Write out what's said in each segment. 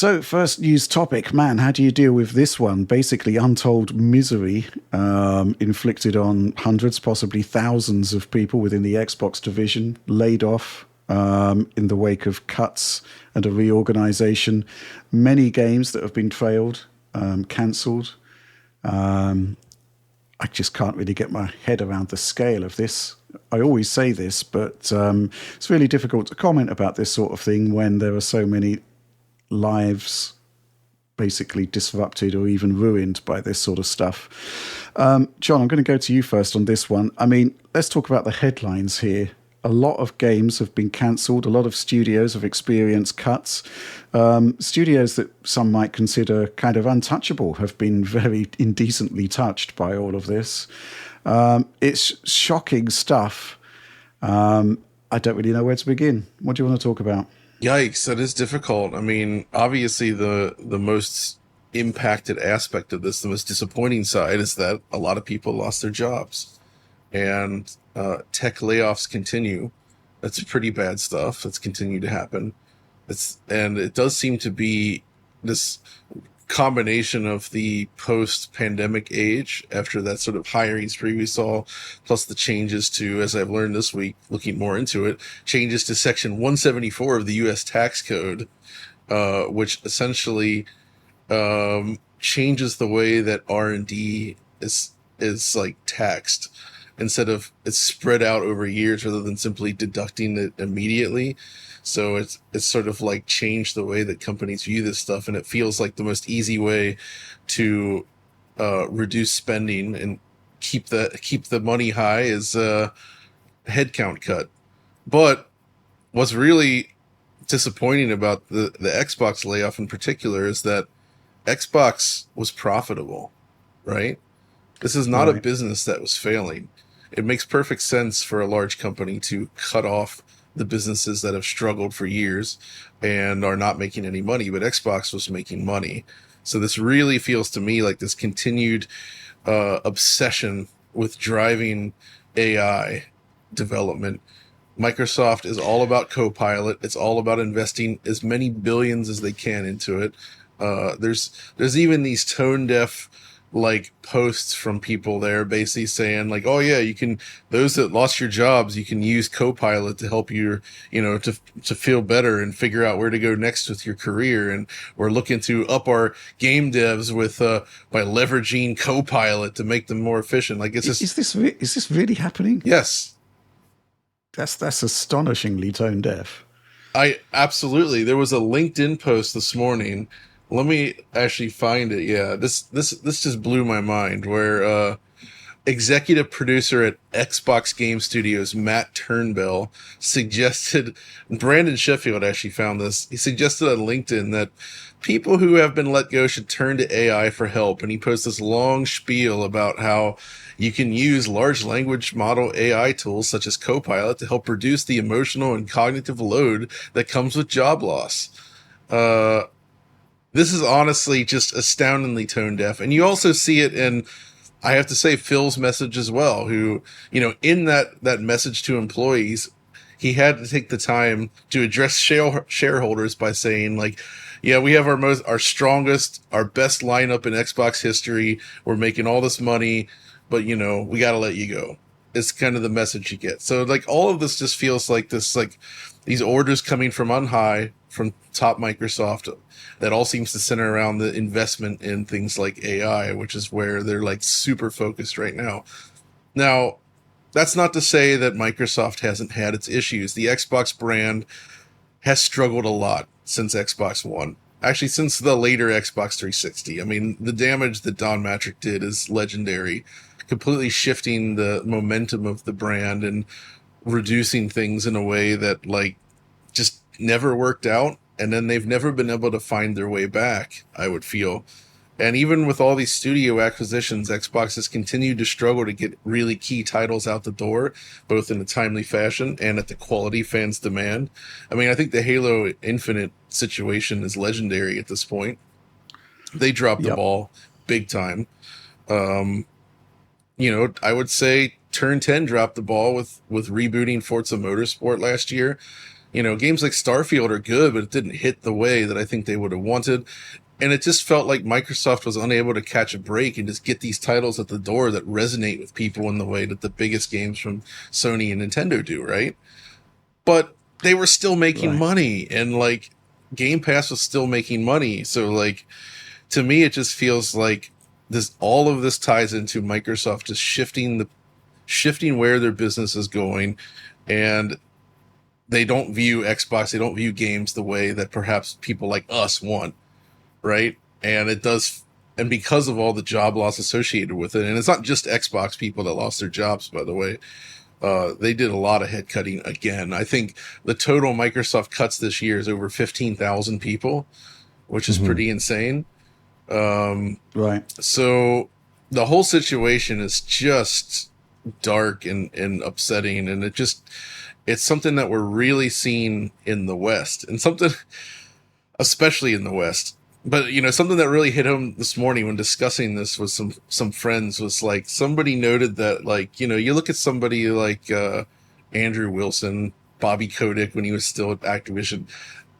So, first news topic, man, how do you deal with this one? Basically, untold misery inflicted on hundreds, possibly thousands of people within the Xbox division, laid off in the wake of cuts and a reorganization. Many games that have been failed, cancelled. I just can't really get my head around the scale of this. I always say this, but it's really difficult to comment about this sort of thing when there are so many lives basically disrupted or even ruined by this sort of stuff. John, I'm going to go to you first on this one. I mean, let's talk about the headlines here. A lot of games have been cancelled. A lot of studios have experienced cuts. Studios that some might consider kind of untouchable have been very indecently touched by all of this. It's shocking stuff. I don't really know where to begin. What do you want to talk about? Yikes, that is difficult. I mean, obviously the most impacted aspect of this, the most disappointing side, is that a lot of people lost their jobs, and tech layoffs continue. That's pretty bad stuff. That's continued to happen. And it does seem to be this combination of the post-pandemic age after that sort of hiring spree we saw, plus the changes to, as I've learned this week, looking more into it, changes to Section 174 of the U.S. tax code, which essentially changes the way that R&D is like taxed. Instead of it's spread out over years rather than simply deducting it immediately. So it's sort of like changed the way that companies view this stuff, and it feels like the most easy way to reduce spending and keep the money high is headcount cut. But what's really disappointing about the Xbox layoff in particular is that Xbox was profitable, right? This is not a Right. business that was failing. It makes perfect sense for a large company to cut off the businesses that have struggled for years and are not making any money, but Xbox was making money. So this really feels to me like this continued obsession with driving AI development. Microsoft is all about Copilot. It's all about investing as many billions as they can into it. There's even these tone deaf like posts from people there basically saying like, oh yeah, you can, those that lost your jobs, you can use Copilot to help you, to feel better and figure out where to go next with your career. And we're looking to up our game devs with by leveraging Copilot to make them more efficient. Like it's just, Is this really happening? yes. That's astonishingly tone deaf. I absolutely. There was a LinkedIn post this morning. Let me actually find it. Yeah, this just blew my mind. Where executive producer at Xbox Game Studios, Matt Turnbull, suggested, Brandon Sheffield actually found this. He suggested on LinkedIn that people who have been let go should turn to AI for help. And he posted this long spiel about how you can use large language model AI tools such as Copilot to help reduce the emotional and cognitive load that comes with job loss. Uh, this is honestly just astoundingly tone deaf. And you also see it in, I have to say, Phil's message as well, who, in that message to employees, he had to take the time to address shareholders by saying like, yeah, we have our strongest, our best lineup in Xbox history. We're making all this money, but we got to let you go. It's kind of the message you get. So like all of this just feels like this, like these orders coming from on high, from top Microsoft, that all seems to center around the investment in things like AI, which is where they're like super focused right now. Now, that's not to say that Microsoft hasn't had its issues. The Xbox brand has struggled a lot since Xbox One. Actually, since the later Xbox 360. I mean, the damage that Don Matrick did is legendary, completely shifting the momentum of the brand and reducing things in a way that like just never worked out. And then they've never been able to find their way back, I would feel. And even with all these studio acquisitions, Xbox has continued to struggle to get really key titles out the door, both in a timely fashion and at the quality fans demand. I mean, I think the Halo Infinite situation is legendary at this point. They dropped the Yep. ball big time. Um, I would say Turn 10 dropped the ball with rebooting Forza Motorsport last year. Games like Starfield are good, but it didn't hit the way that I think they would have wanted. And it just felt like Microsoft was unable to catch a break and just get these titles at the door that resonate with people in the way that the biggest games from Sony and Nintendo do, right? But they were still making Right. money, and like Game Pass was still making money. So like, to me, it just feels like all of this ties into Microsoft just shifting where their business is going, and they don't view Xbox, they don't view games the way that perhaps people like us want, right? And it does, and because of all the job loss associated with it, and it's not just Xbox people that lost their jobs, by the way. They did a lot of head cutting again. I think the total Microsoft cuts this year is over 15,000 people, which is Hmm. pretty insane. Um, Right. so the whole situation is just dark and upsetting, and it's something that we're really seeing in the West, and something especially in the West. But something that really hit home this morning when discussing this with some friends was like, somebody noted that, like, you look at somebody like Andrew Wilson, Bobby Kotick when he was still at Activision,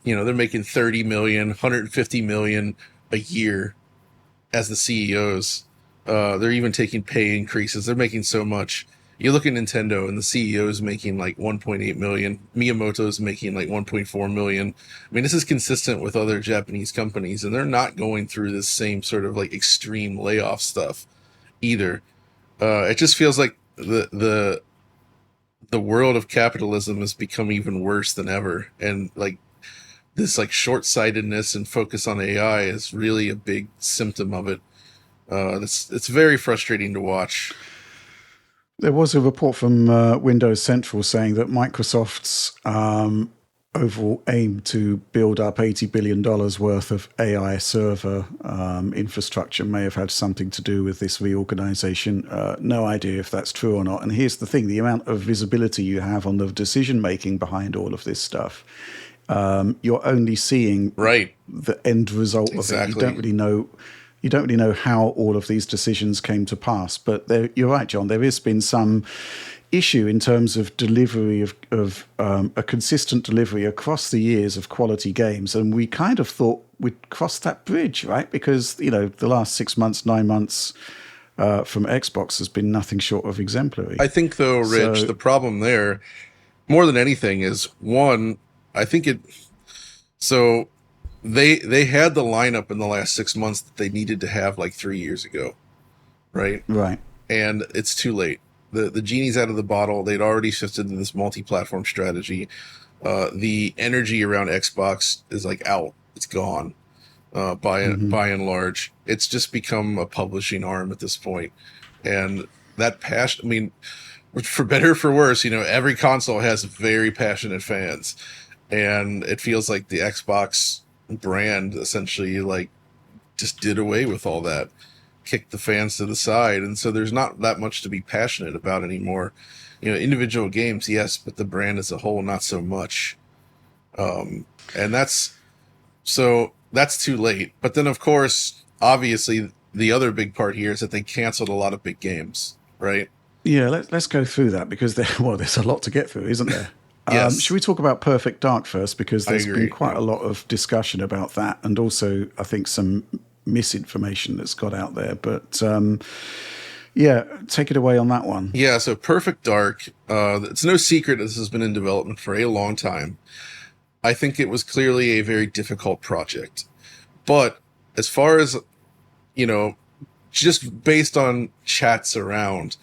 they're making 30 million, 150 million a year as the CEOs. They're even taking pay increases. They're making so much. You look at Nintendo, and the CEO is making like 1.8 million. Miyamoto is making like 1.4 million. I mean, this is consistent with other Japanese companies, and they're not going through this same sort of like extreme layoff stuff either. It just feels like the world of capitalism has become even worse than ever, and like this like short-sightedness and focus on AI is really a big symptom of it. It's very frustrating to watch. There was a report from Windows Central saying that Microsoft's overall aim to build up $80 billion worth of AI server infrastructure may have had something to do with this reorganization. No idea if that's true or not. And here's the thing: the amount of visibility you have on the decision making behind all of this stuff, you're only seeing Right. the end result of it. You don't Exactly. really know. You don't really know how all of these decisions came to pass. But you're right, John. There has been some issue in terms of delivery of a consistent delivery across the years of quality games, and we kind of thought we'd crossed that bridge, right? Because the last 6 months, 9 months from Xbox has been nothing short of exemplary. I think though, Rich, So the problem there more than anything is one. I think it. So they had the lineup in the last 6 months that they needed to have like 3 years ago, right? right, And it's too late. The genie's out of the bottle. They'd already shifted to this multi-platform strategy. The energy around Xbox is like out. It's gone. hmm By and large, it's just become a publishing arm at this point, and that passion. I mean, for better or for worse, every console has very passionate fans, and it feels like the Xbox brand essentially like just did away with all that, kicked the fans to the side, and so there's not that much to be passionate about anymore. Individual games, yes, but the brand as a whole, not so much. And that's too late. But then, of course, obviously, the other big part here is that they canceled a lot of big games, right? yeah, let's go through that because there's a lot to get through, isn't there? Should Yes, we talk about Perfect Dark first? Because I there's been agree. quite Yep. a lot of discussion about that, and also I think some misinformation that's got out there. But yeah, take it away on that one. Yeah, so Perfect Dark, it's no secret this has been in development for a long time. I think it was clearly a very difficult project. But as far as, you know, just based on chats around,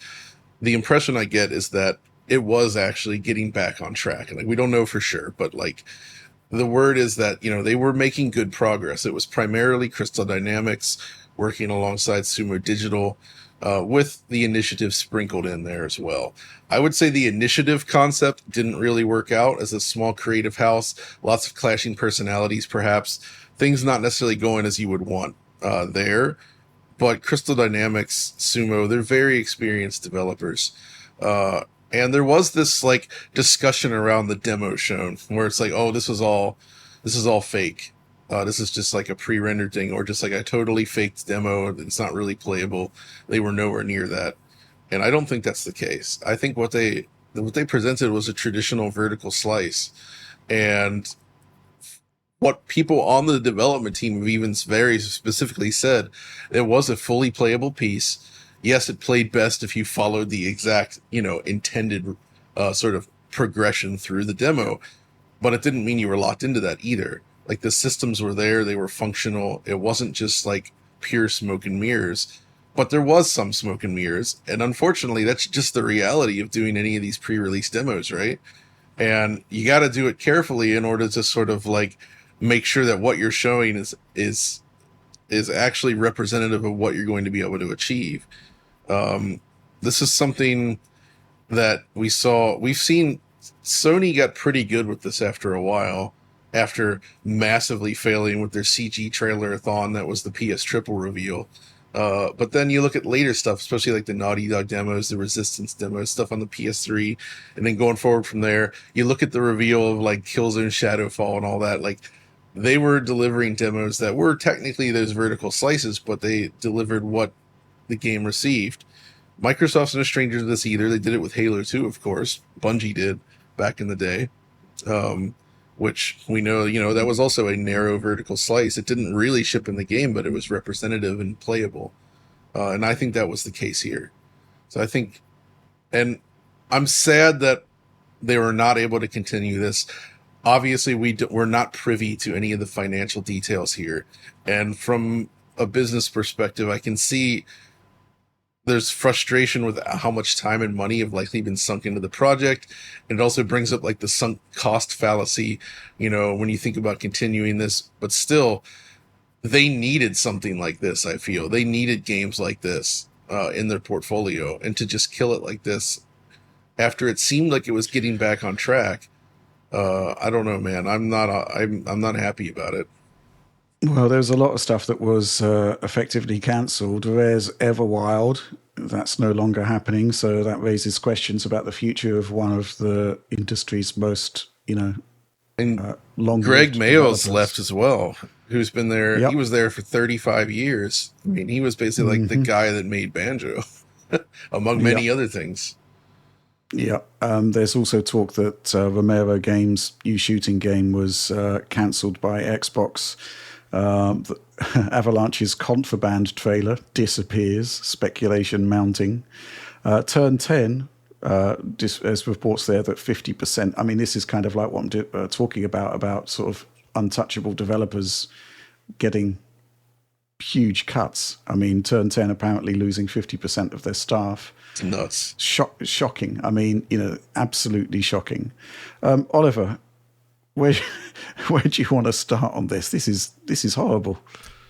the impression I get is that it was actually getting back on track. And like, we don't know for sure, but like the word is that, they were making good progress. It was primarily Crystal Dynamics working alongside Sumo Digital, with the initiative sprinkled in there as well. I would say the initiative concept didn't really work out as a small creative house, lots of clashing personalities, perhaps, things not necessarily going as you would want there. But Crystal Dynamics, Sumo, they're very experienced developers. Uh, and there was this like discussion around the demo shown where it's like, oh, this is all fake. This is just like a pre-rendered thing, or just like a totally faked demo. It's not really playable. They were nowhere near that, and I don't think that's the case. I think what they presented was a traditional vertical slice, And what people on the development team have even very specifically said, it was a fully playable piece. Yes, it played best if you followed the exact, intended sort of progression through the demo, but it didn't mean you were locked into that either. Like the systems were there, they were functional. It wasn't just like pure smoke and mirrors, but there was some smoke and mirrors. And unfortunately, that's just the reality of doing any of these pre-release demos, right? And you got to do it carefully in order to sort of like make sure that what you're showing is actually representative of what you're going to be able to achieve. This is something that we've seen. Sony got pretty good with this after a while, after massively failing with their CG trailer-a-thon that was the PS Triple reveal. But then you look at later stuff, especially like the Naughty Dog demos, the Resistance demos, stuff on the PS3, and then going forward from there, you look at the reveal of like Killzone Shadowfall and all that. Like they were delivering demos that were technically those vertical slices, but they delivered what the game received. Microsoft's no stranger to this either. They did it with Halo 2, of course. Bungie did back in the day, which we know, that was also a narrow vertical slice. It didn't really ship in the game, but it was representative and playable. And I think that was the case here. So I think, and I'm sad that they were not able to continue this. Obviously, we're not privy to any of the financial details here. And from a business perspective, I can see there's frustration with how much time and money have likely been sunk into the project. And it also brings up like the sunk cost fallacy, when you think about continuing this. But still, they needed something like this, I feel. They needed games like this in their portfolio. And to just kill it like this after it seemed like it was getting back on track, I don't know, man. I'm not happy about it. Well, there's a lot of stuff that was effectively cancelled. There's Everwild. That's no longer happening. So that raises questions about the future of one of the industry's most, And long. Greg Mayall's left as well, who's been there. Yep. He was there for 35 years. I mean, he was basically like the guy that made Banjo, among many other things. Yeah. There's also talk that Romero Games' new shooting game was cancelled by Xbox. Avalanche's Contraband trailer disappears, speculation mounting. Turn 10, there's reports there that 50%, I mean, this is kind of like what I'm talking about sort of untouchable developers getting huge cuts. I mean, Turn 10 apparently losing 50% of their staff. It's nuts. Shocking. I mean, absolutely shocking. Oliver, where do you want to start on this? This is horrible.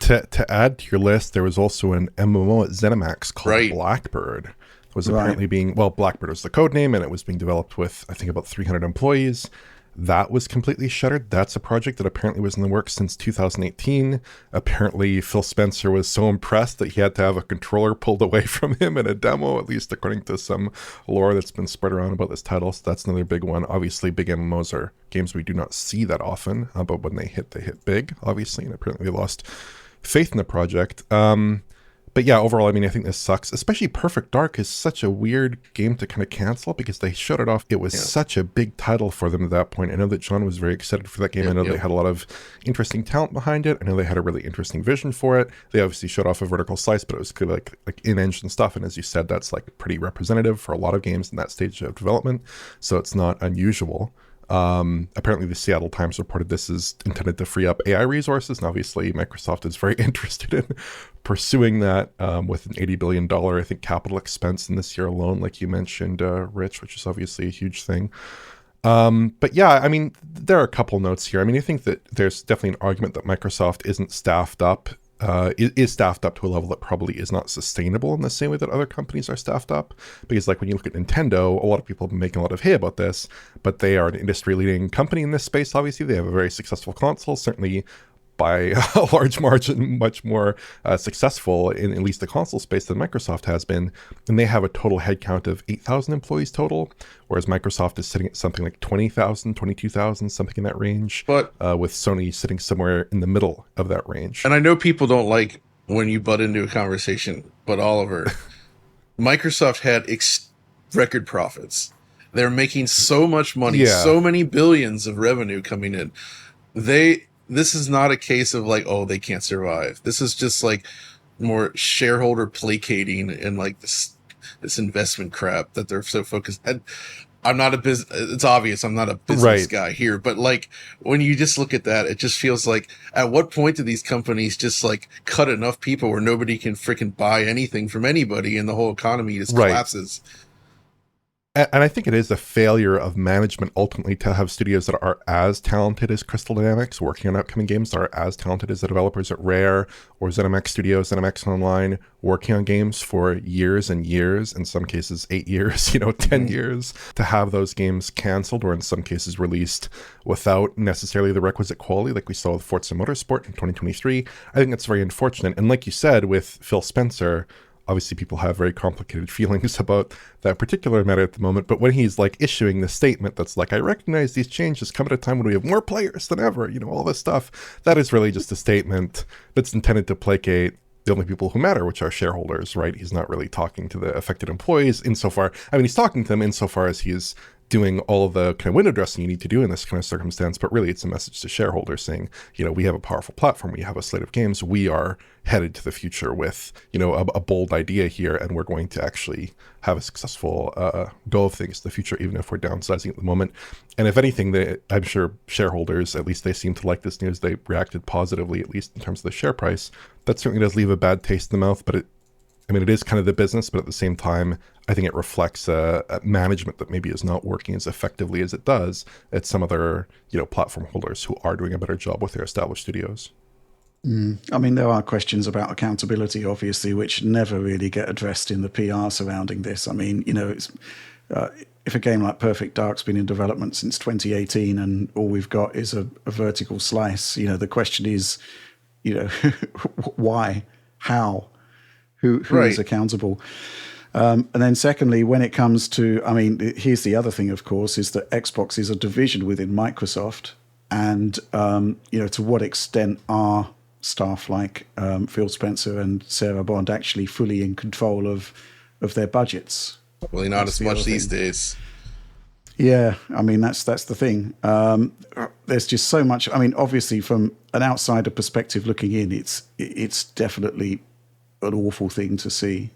To add to your list, there was also an MMO at ZeniMax called Blackbird. It was apparently Blackbird was the code name, and it was being developed with, I think, about 300 employees. That was completely shuttered. That's a project that apparently was in the works since 2018. Apparently, Phil Spencer was so impressed that he had to have a controller pulled away from him in a demo, at least according to some lore that's been spread around about this title. So that's another big one. Obviously, big MMOs are games we do not see that often, but when they hit big, obviously. And apparently, they lost faith in the project. But yeah, overall, I mean, I think this sucks. Especially Perfect Dark is such a weird game to kind of cancel because they showed it off. It was such a big title for them at that point. I know that John was very excited for that game. I know they had a lot of interesting talent behind it. I know they had a really interesting vision for it. They obviously showed off a vertical slice, but it was good, like in-engine stuff. And as you said, that's like pretty representative for a lot of games in that stage of development. So it's not unusual. Apparently the Seattle Times reported this is intended to free up AI resources, and obviously Microsoft is very interested in pursuing that with an $80 billion, I think, capital expense in this year alone, like you mentioned, Rich, which is obviously a huge thing. But yeah, I mean, there are a couple notes here. I mean, I think that there's definitely an argument that Microsoft isn't staffed up, is staffed up to a level that probably is not sustainable in the same way that other companies are staffed up. Because like when you look at Nintendo, a lot of people have been making a lot of hay about this, but they are an industry leading company in this space. Obviously, they have a very successful console, certainly by a large margin, much more successful in at least the console space than Microsoft has been. And they have a total headcount of 8,000 employees total, whereas Microsoft is sitting at something like 20,000, 22,000, something in that range, but with Sony sitting somewhere in the middle of that range. And I know people don't like when you butt into a conversation, but Oliver, Microsoft had record profits. They're making so much money, Yeah. so many billions of revenue coming in. This is not a case of like, oh, they can't survive. This is just like more shareholder placating and like this investment crap that they're so focused. And I'm not a business. It's obvious I'm not a business guy here, but like when you just look at that, it just feels like at what point do these companies just like cut enough people where nobody can freaking buy anything from anybody and the whole economy just collapses? And I think it is a failure of management ultimately to have studios that are as talented as Crystal Dynamics working on upcoming games, that are as talented as the developers at Rare or ZeniMax Studios, ZeniMax Online, working on games for years and years, in some cases 8 years, 10 years, to have those games canceled or in some cases released without necessarily the requisite quality, like we saw with Forza Motorsport in 2023. I think that's very unfortunate. And like you said, with Phil Spencer, obviously people have very complicated feelings about that particular matter at the moment, but when he's like issuing this statement that's like, I recognize these changes come at a time when we have more players than ever, all this stuff, that is really just a statement that's intended to placate the only people who matter, which are shareholders, right? He's not really talking to the affected employees insofar, he's talking to them insofar as he's doing all of the kind of window dressing you need to do in this kind of circumstance, but really it's a message to shareholders saying, we have a powerful platform, we have a slate of games, we are headed to the future with, a bold idea here, and we're going to actually have a successful go of things in the future, even if we're downsizing at the moment. And if anything, I'm sure shareholders, at least they seem to like this news, they reacted positively, at least in terms of the share price. That certainly does leave a bad taste in the mouth, but it is kind of the business, but at the same time, I think it reflects a management that maybe is not working as effectively as it does at some other, platform holders who are doing a better job with their established studios. There are questions about accountability, obviously, which never really get addressed in the PR surrounding this. It's, if a game like Perfect Dark's been in development since 2018 and all we've got is a vertical slice, the question is, why, how? Who is accountable? And then secondly, when it comes to, here's the other thing, of course, is that Xbox is a division within Microsoft. And, to what extent are staff like Phil Spencer and Sarah Bond actually fully in control of their budgets? Probably not as much these days. Yeah, that's the thing. There's just so much. Obviously, from an outsider perspective looking in, it's definitely an awful thing to see.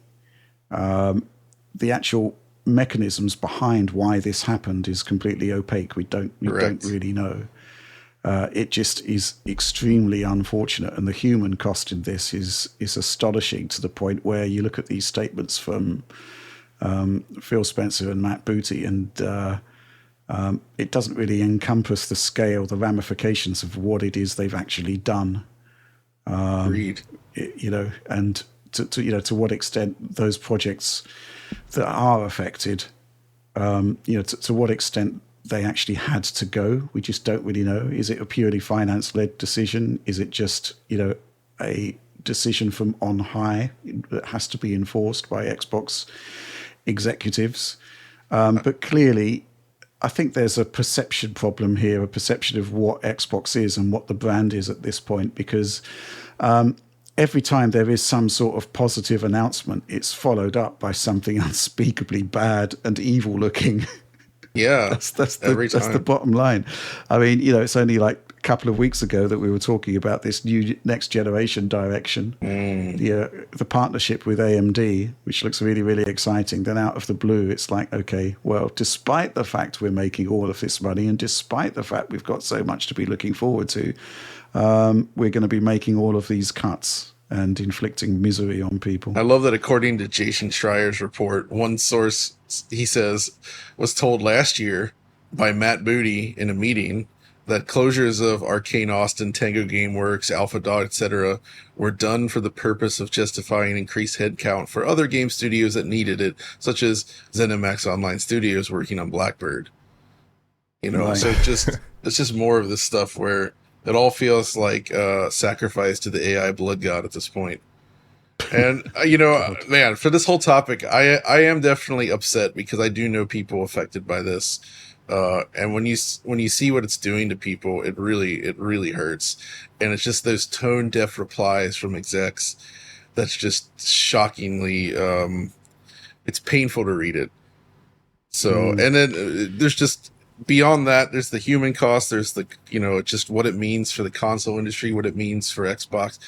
The actual mechanisms behind why this happened is completely opaque. We don't really know. It just is extremely unfortunate, and the human cost in this is astonishing, to the point where you look at these statements from Phil Spencer and Matt Booty, and it doesn't really encompass the scale, the ramifications of what it is they've actually done. Agreed. And to what extent those projects that are affected, to what extent they actually had to go, we just don't really know. Is it a purely finance-led decision? Is it just, a decision from on high that has to be enforced by Xbox executives? But clearly, I think there's a perception problem here, a perception of what Xbox is and what the brand is at this point, because every time there is some sort of positive announcement, it's followed up by something unspeakably bad and evil looking. Yeah, that's the bottom line. It's only like a couple of weeks ago that we were talking about this new next generation direction, the partnership with AMD, which looks really, really exciting. Then out of the blue, it's like, okay, well, despite the fact we're making all of this money, and despite the fact we've got so much to be looking forward to, we're going to be making all of these cuts and inflicting misery on people. I love that according to Jason Schreier's report, one source, he says, was told last year by Matt Booty in a meeting that closures of Arcane Austin, Tango Gameworks, Alpha Dot, etc. were done for the purpose of justifying increased headcount for other game studios that needed it, such as ZeniMax Online Studios working on Blackbird. Right. So it's just more of this stuff where it all feels like sacrifice to the AI blood god at this point. And, man, for this whole topic, I am definitely upset because I do know people affected by this. And when you see what it's doing to people, it really hurts. And it's just those tone deaf replies from execs that's just shockingly, it's painful to read it. So, and then there's just beyond that, there's the human cost. There's the, just what it means for the console industry, what it means for Xbox.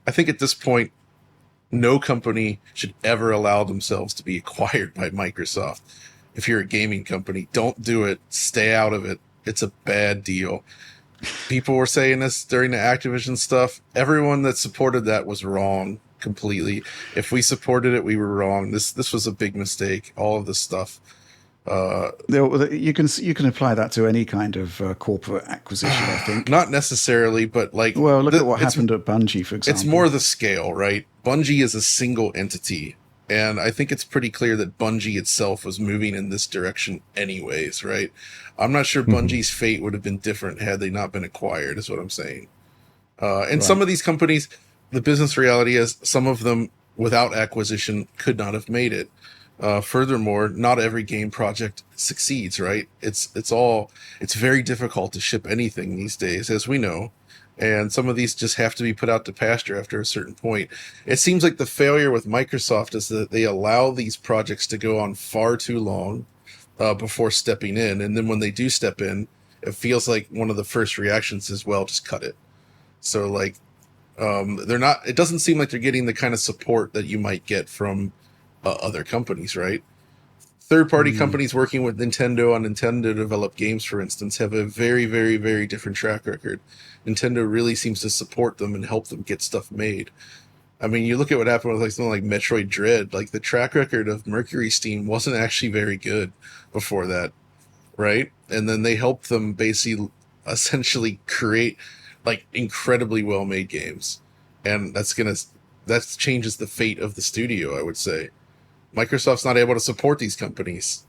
I think at this point, no company should ever allow themselves to be acquired by Microsoft. If you're a gaming company, don't do it. Stay out of it. It's a bad deal. People were saying this during the Activision stuff. Everyone that supported that was wrong completely. If we supported it, we were wrong. This was a big mistake. All of this stuff. You can apply that to any kind of corporate acquisition, I think. Not necessarily, but like... Well, look at what happened at Bungie, for example. It's more the scale, right? Bungie is a single entity. And I think it's pretty clear that Bungie itself was moving in this direction anyways, right? I'm not sure Bungie's fate would have been different had they not been acquired, is what I'm saying. And some of these companies, the business reality is some of them, without acquisition, could not have made it. Furthermore, not every game project succeeds, right? It's very difficult to ship anything these days, as we know. And some of these just have to be put out to pasture after a certain point. It seems like the failure with Microsoft is that they allow these projects to go on far too long before stepping in. And then when they do step in, it feels like one of the first reactions is, well, just cut it. So like, it doesn't seem like they're getting the kind of support that you might get from other companies, right? Third-party companies working with Nintendo on Nintendo-developed games, for instance, have a very, very, very different track record. Nintendo really seems to support them and help them get stuff made. I mean, you look at what happened with like something like Metroid Dread. Like the track record of Mercury Steam wasn't actually very good before that, right? And then they helped them basically, essentially create like incredibly well-made games, and that changes the fate of the studio, I would say. Microsoft's not able to support these companies.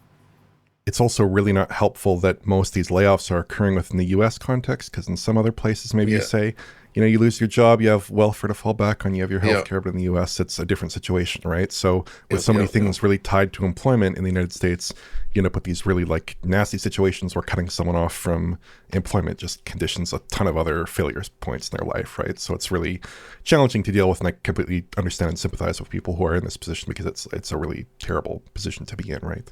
It's also really not helpful that most of these layoffs are occurring within the U.S. context, because in some other places, maybe you say, you lose your job, you have welfare to fall back on, you have your health care, but in the U.S., it's a different situation, right? So with so many things really tied to employment in the United States, you end up with these really like nasty situations where cutting someone off from employment just conditions a ton of other failure points in their life, right? So it's really challenging to deal with, and I completely understand and sympathize with people who are in this position, because it's a really terrible position to be in, right?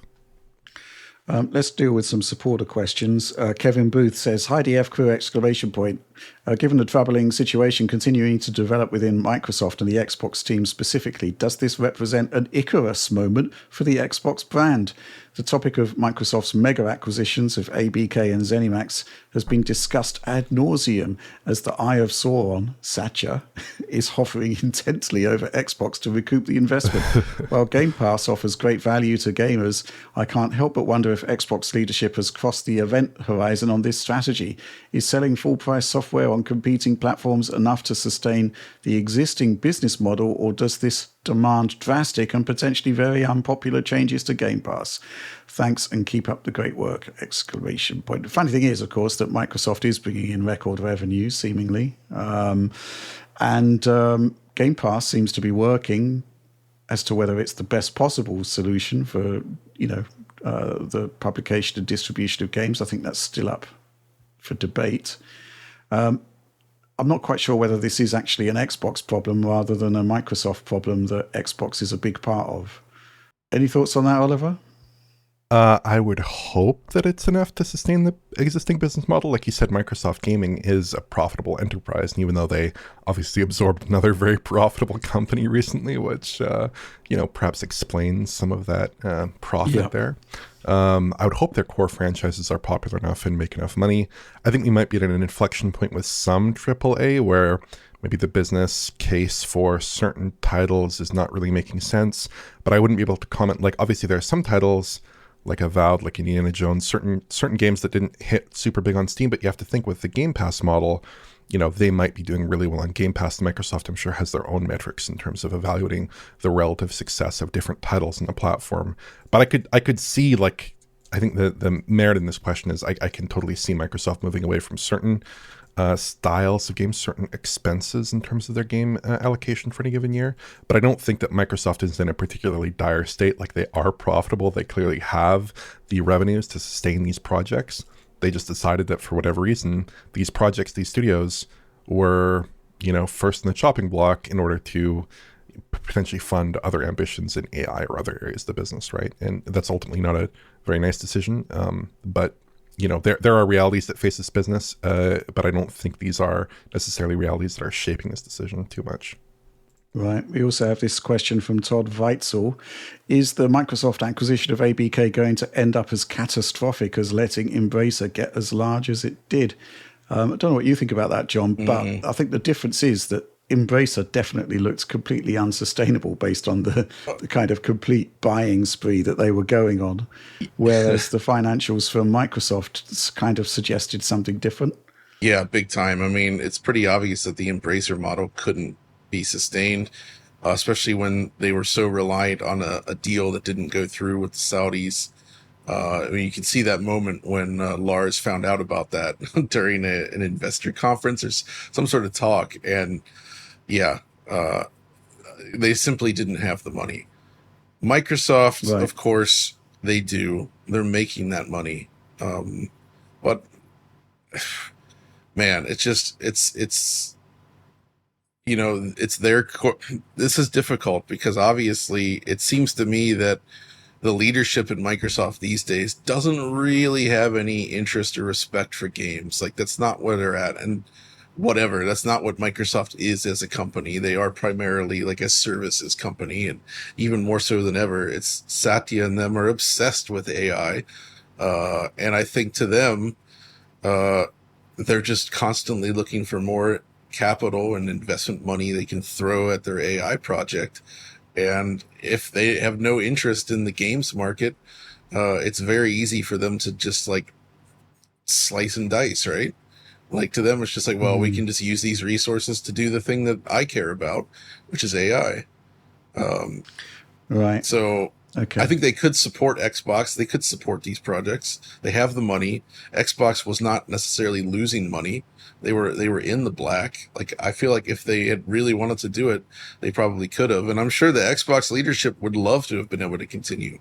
Let's deal with some supporter questions. Kevin Booth says, "Hi DF crew, exclamation point. Given the troubling situation continuing to develop within Microsoft and the Xbox team specifically, does this represent an Icarus moment for the Xbox brand? The topic of Microsoft's mega acquisitions of ABK and ZeniMax has been discussed ad nauseum as the Eye of Sauron, Satcher, is hovering intensely over Xbox to recoup the investment. While Game Pass offers great value to gamers, I can't help but wonder if Xbox leadership has crossed the event horizon on this strategy. Is selling full-price software on competing platforms enough to sustain the existing business model, or does this demand drastic and potentially very unpopular changes to Game Pass? Thanks and keep up the great work! Exclamation point. The funny thing is, of course, that Microsoft is bringing in record revenue, seemingly. And Game Pass seems to be working. As to whether it's the best possible solution for, the publication and distribution of games, I think that's still up for debate. I'm not quite sure whether this is actually an Xbox problem rather than a Microsoft problem that Xbox is a big part of. Any thoughts on that, Oliver? I would hope that it's enough to sustain the existing business model. Like you said, Microsoft Gaming is a profitable enterprise, and even though they obviously absorbed another very profitable company recently, which perhaps explains some of that profit there. I would hope their core franchises are popular enough and make enough money. I think we might be at an inflection point with some AAA where maybe the business case for certain titles is not really making sense, but I wouldn't be able to comment. Like, obviously there are some titles like Avowed, like Indiana Jones, certain games that didn't hit super big on Steam, but you have to think with the Game Pass model, they might be doing really well on Game Pass. Microsoft, I'm sure, has their own metrics in terms of evaluating the relative success of different titles in the platform. But I could see, like, I think the merit in this question is I can totally see Microsoft moving away from certain styles of games, certain expenses in terms of their game allocation for any given year. But I don't think that Microsoft is in a particularly dire state. Like, they are profitable. They clearly have the revenues to sustain these projects. They just decided that for whatever reason, these projects, these studios were, first in the chopping block in order to potentially fund other ambitions in AI or other areas of the business, right? And that's ultimately not a very nice decision. But there are realities that face this business, but I don't think these are necessarily realities that are shaping this decision too much. Right. We also have this question from Todd Weitzel. Is the Microsoft acquisition of ABK going to end up as catastrophic as letting Embracer get as large as it did? I don't know what you think about that, John, but I think the difference is that Embracer definitely looked completely unsustainable based on the kind of complete buying spree that they were going on, whereas the financials from Microsoft kind of suggested something different. Yeah, big time. I mean, it's pretty obvious that the Embracer model couldn't be sustained, especially when they were so reliant on a deal that didn't go through with the Saudis. I mean, you can see that moment when Lars found out about that during an investor conference or some sort of talk. And yeah, they simply didn't have the money. Microsoft, Right. of course, they do. They're making that money. But man, it's it's their this is difficult because obviously it seems to me that the leadership at Microsoft these days doesn't really have any interest or respect for games. Like, that's not where they're at. And whatever, that's not what Microsoft is as a company. They are primarily like a services company, and even more so than ever, it's Satya and them are obsessed with AI. And I think to them, they're just constantly looking for more capital and investment money they can throw at their AI project. And if they have no interest in the games market, it's very easy for them to just like slice and dice, right? Like, to them, it's just like, well, we can just use these resources to do the thing that I care about, which is AI. Right. So Okay. I think they could support Xbox. They could support these projects. They have the money. Xbox was not necessarily losing money. They were in the black. Like, I feel like if they had really wanted to do it, they probably could have. And I'm sure the Xbox leadership would love to have been able to continue.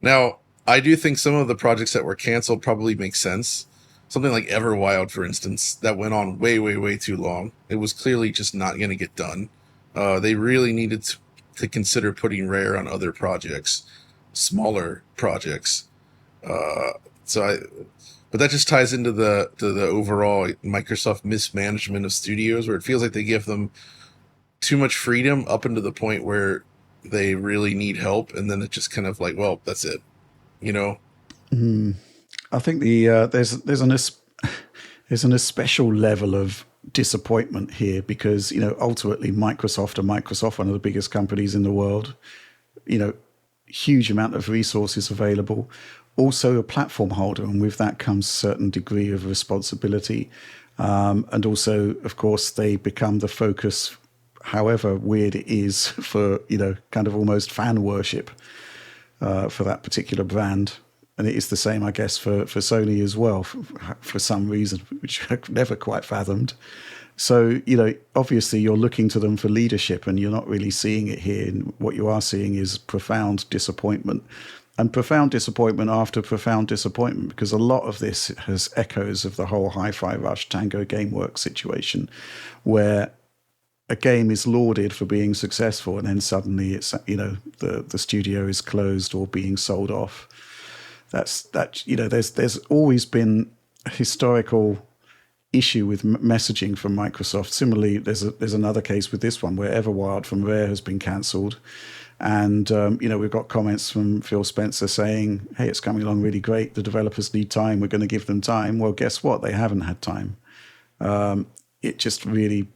Now, I do think some of the projects that were canceled probably make sense. Something like Everwild, for instance, that went on way, way, way too long. It was clearly just not going to get done. They really needed to consider putting Rare on other projects, smaller projects. But that just ties into the overall Microsoft mismanagement of studios, where it feels like they give them too much freedom up into the point where they really need help, and then it's just kind of like, well, that's it, I think there's an especial level of disappointment here because ultimately Microsoft are Microsoft, one of the biggest companies in the world. Huge amount of resources available. Also a platform holder, and with that comes a certain degree of responsibility. And also, of course, they become the focus, however weird it is, for, kind of almost fan worship for that particular brand. And it is the same, I guess, for Sony as well, for some reason, which I've never quite fathomed. So, obviously you're looking to them for leadership and you're not really seeing it here. And what you are seeing is profound disappointment. And profound disappointment after profound disappointment, because a lot of this has echoes of the whole Hi-Fi Rush Tango Gameworks situation, where a game is lauded for being successful and then suddenly it's, the studio is closed or being sold off. There's always been a historical issue with messaging from Microsoft. Similarly, there's another case with this one where Everwild from Rare has been cancelled. And, we've got comments from Phil Spencer saying, hey, it's coming along really great. The developers need time. We're going to give them time. Well, guess what? They haven't had time. It just really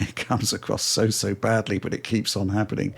it comes across so badly, but it keeps on happening.